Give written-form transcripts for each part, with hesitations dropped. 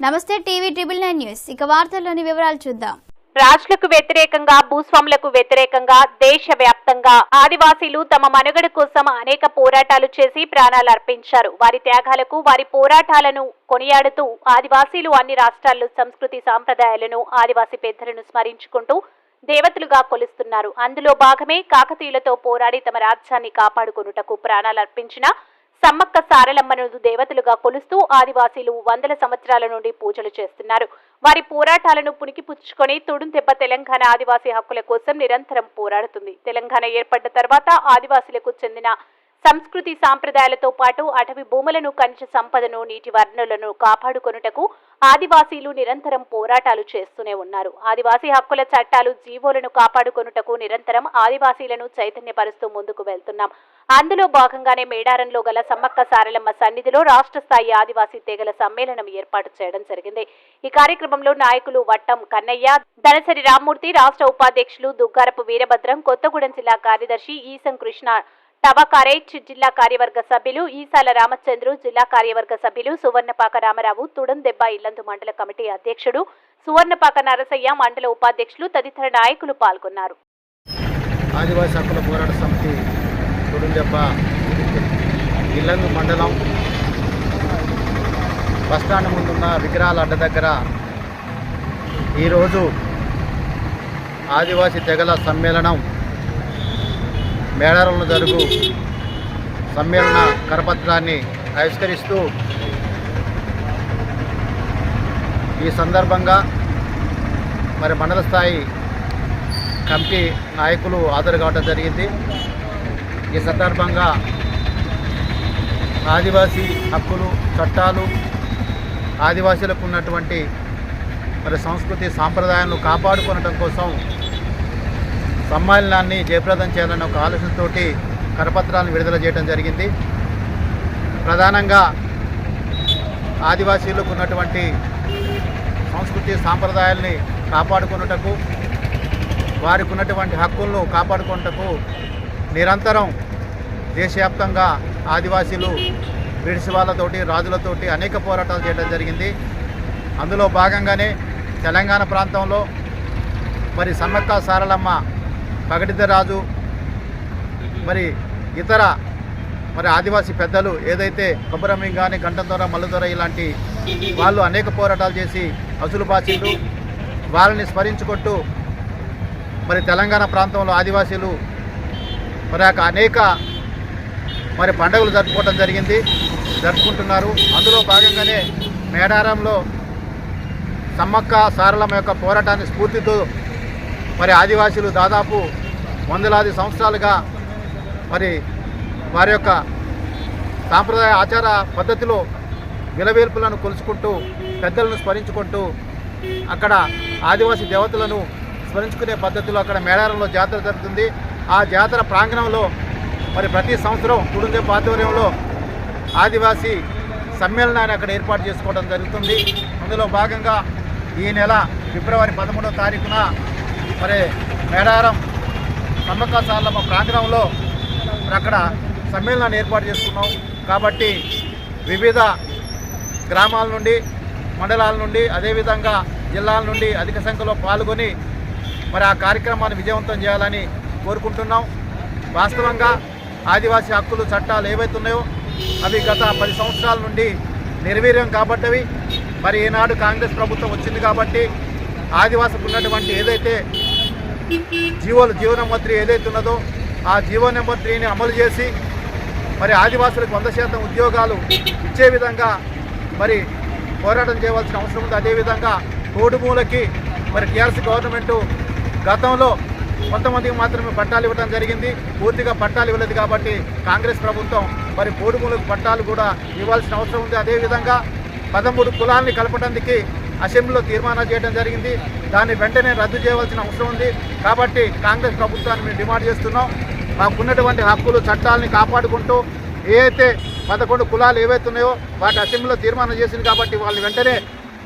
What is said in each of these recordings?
నమస్తే TV triple 9 news ఇక వార్తల్లోని వివరాలు చూద్దాం. రాజులకు వ్యతిరేకంగా భూస్వాములకు వ్యతిరేకంగా దేశవ్యాప్తంగా ఆదివాసీలు తమ మనుగడ కోసం అనేక పోరాటాలు చేసి ప్రాణాలు అర్పించారు. వారి త్యాగాలకు వారి పోరాటాలను కొనియాడుతూ ఆదివాసీలు అన్ని రాష్ట్రాల్లో సంస్కృతి సాంప్రదాయాలను ఆదివాసీ పెద్దలను స్మరించుకుంటూ దేవతలుగా కొలుస్తున్నారు. అందులో భాగమే కాకతీయులతో పోరాడి తమ రాజ్యాన్ని కాపాడుకొనుటకు ప్రాణాలు అర్పించిన సమ్మక్క సారలమ్మను దేవతలుగా కొలుస్తూ ఆదివాసీలు వందల సంవత్సరాల నుండి పూజలు చేస్తున్నారు. వారి పోరాటాలను పుణికిపుచ్చుకొని తుడుందెబ్బ తెలంగాణ ఆదివాసీ హక్కుల కోసం నిరంతరం పోరాడుతుంది. తెలంగాణ ఏర్పడ్డ తర్వాత ఆదివాసీలకు చెందిన సంస్కృతి సాంప్రదాయాలతో పాటు అటవీ భూములను, ఖనిజ సంపదను, నీటి వనరులను కాపాడుకొనుటకు ఆదివాసీలు నిరంతరం పోరాటాలు చేస్తూనే ఉన్నారు. ఆదివాసీ హక్కుల చట్టాలు, జీవోలను కాపాడుకొనుటకు నిరంతరం ఆదివాసీలను చైతన్యపరుస్తూ ముందుకు వెళ్తున్నాం. అందులో భాగంగానే మేడారంలో గల సమ్మక్క సారలమ్మ సన్నిధిలో రాష్ట్ర స్థాయి ఆదివాసీ తెగల సమ్మేళనం ఏర్పాటు చేయడం జరిగింది. ఈ కార్యక్రమంలో నాయకులు వట్టం కన్నయ్య, దనసరి రామ్మూర్తి, రాష్ట్ర ఉపాధ్యక్షులు దుగ్గారపు వీరభద్రం, కొత్తగూడెం జిల్లా కార్యదర్శి ఈసం కృష్ణ, టబకారేట్ జిల్లా కార్యవర్గ సభ్యులు ఈసాల రామచంద్రు, జిల్లా కార్యవర్గ సభ్యులు సువర్ణపాక రామరావు, తుడందెబ్బ ఇల్లందు మండల కమిటీ అధ్యక్షుడు సువర్ణపాక నరసయ్య, మండల ఉపాధ్యక్షులు తదితర నాయకులు పాల్గొన్నారు. ఆదివాసీ హక్కుల పోరాట సమితి తుడందెబ్బ ఇల్లందు మండలం బస్టాండ్ ముందున్న విగ్రహాల అడ్డ దగ్గర ఈరోజు ఆదివాసీ తెగల సమ్మేళనం మేడారంలో జరుగు సమ్మేళన కరపత్రాన్ని ఆవిష్కరిస్తూ ఈ సందర్భంగా మరి మండల స్థాయి కమిటీ నాయకులు హాజరు కావడం జరిగింది. ఈ సందర్భంగా ఆదివాసీ హక్కులు, చట్టాలు, ఆదివాసీలకు ఉన్నటువంటి మరి సంస్కృతి సాంప్రదాయాలను కాపాడుకోవడం కోసం సమ్మేళనాన్ని జయప్రదం చేయాలన్న ఒక ఆలోచనతోటి కరపత్రాలను విడుదల చేయడం జరిగింది. ప్రధానంగా ఆదివాసీలకు ఉన్నటువంటి సంస్కృతి సాంప్రదాయాల్ని కాపాడుకున్నటకు, వారికి ఉన్నటువంటి హక్కులను కాపాడుకున్నటకు నిరంతరం దేశవ్యాప్తంగా ఆదివాసీలు బ్రిటిష్ వాళ్ళతోటి, రాజులతోటి అనేక పోరాటాలు చేయడం జరిగింది. అందులో భాగంగానే తెలంగాణ ప్రాంతంలో మరి సమ్మక్క సారలమ్మ, పగడిద్దరాజు, మరి ఇతర మరి ఆదివాసీ పెద్దలు ఏదైతే కొబ్బరమ్మి కానీ, గంటందొర, మల్లుదొర ఇలాంటి వాళ్ళు అనేక పోరాటాలు చేసి అసలు బాసీలు వాళ్ళని స్మరించుకుంటూ మరి తెలంగాణ ప్రాంతంలో ఆదివాసీలు మరి అనేక మరి పండుగలు జరుపుకుంటున్నారు. అందులో భాగంగానే మేడారంలో సమ్మక్క సారలమ్మ యొక్క పోరాటాన్ని స్ఫూర్తితో మరి ఆదివాసీలు దాదాపు వందలాది సంవత్సరాలుగా మరి వారి యొక్క సాంప్రదాయ ఆచార పద్ధతిలో విలవేల్పులను కొలుచుకుంటూ, పెద్దలను స్మరించుకుంటూ, అక్కడ ఆదివాసీ దేవతలను స్మరించుకునే పద్ధతిలో అక్కడ మేడారంలో జాతర జరుగుతుంది. ఆ జాతర ప్రాంగణంలో మరి ప్రతి సంవత్సరం తుడందెబ్బ ఆధ్వర్యంలో ఆదివాసీ సమ్మేళనాన్ని అక్కడ ఏర్పాటు చేసుకోవడం జరుగుతుంది. అందులో భాగంగా ఈ నెల ఫిబ్రవరి 13వ తారీఖున మరి మేడారం సమ్మక్క సారలమ్మ ప్రాంగణంలో అక్కడ సమ్మేళనాన్ని ఏర్పాటు చేసుకున్నాం. కాబట్టి వివిధ గ్రామాల నుండి, మండలాల నుండి, అదేవిధంగా జిల్లాల నుండి అధిక సంఖ్యలో పాల్గొని మరి ఆ కార్యక్రమాన్ని విజయవంతం చేయాలని కోరుకుంటున్నాం. వాస్తవంగా ఆదివాసీ హక్కులు, చట్టాలు ఏవైతే ఉన్నాయో అవి గత 10 సంవత్సరాల నుండి నిర్వీర్యం కాబట్టవి. మరి ఈనాడు కాంగ్రెస్ ప్రభుత్వం వచ్చింది కాబట్టి ఆదివాసులకు ఉన్నటువంటి ఏదైతే జీవో నెంబర్ 3 ఏదైతే ఉన్నదో ఆ జీవో నెంబర్ 3ని అమలు చేసి మరి ఆదివాసులకు 100% ఉద్యోగాలు ఇచ్చే విధంగా మరి పోరాటం చేయవలసిన అవసరం ఉంది. అదేవిధంగా కోడుమూలకి మరి టీఆర్ఎస్ గవర్నమెంటు గతంలో కొంతమందికి మాత్రమే పట్టాలు ఇవ్వడం జరిగింది, పూర్తిగా పట్టాలు ఇవ్వలేదు. కాబట్టి కాంగ్రెస్ ప్రభుత్వం మరి కోడుమూలకు పట్టాలు కూడా ఇవ్వాల్సిన అవసరం ఉంది. అదేవిధంగా 13 కులాలని కలపడానికి అసెంబ్లీలో తీర్మానాలు చేయడం జరిగింది. దాన్ని వెంటనే రద్దు చేయవలసిన అవసరం ఉంది. కాబట్టి కాంగ్రెస్ ప్రభుత్వాన్ని మేము డిమాండ్ చేస్తున్నాం. మాకున్నటువంటి హక్కులు, చట్టాలని కాపాడుకుంటూ ఏదైతే 11 కులాలు ఏవైతే ఉన్నాయో వాటి అసెంబ్లీలో తీర్మానం చేసింది కాబట్టి వాళ్ళు వెంటనే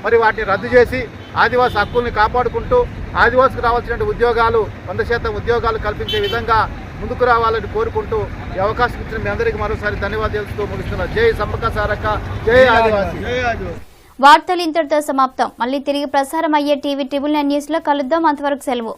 మరి వాటిని రద్దు చేసి ఆదివాసీ హక్కుల్ని కాపాడుకుంటూ ఆదివాసులకు రావాల్సిన ఉద్యోగాలు 100% ఉద్యోగాలు కల్పించే విధంగా ముందుకు రావాలని కోరుకుంటూ ఈ అవకాశం ఇచ్చిన మీ అందరికీ మరోసారి ధన్యవాదాలు తెలుస్తూ ముగిస్తున్నారు. జై సమ్మక్క సారక్క, జై ఆదివాసీ. వార్తలు ఇంతటితో సమాప్తం. మళ్ళీ తిరిగి ప్రసారం అయ్యే టీవీ 9 న్యూస్ లో కలుద్దాం. అంతవరకు సెలవు.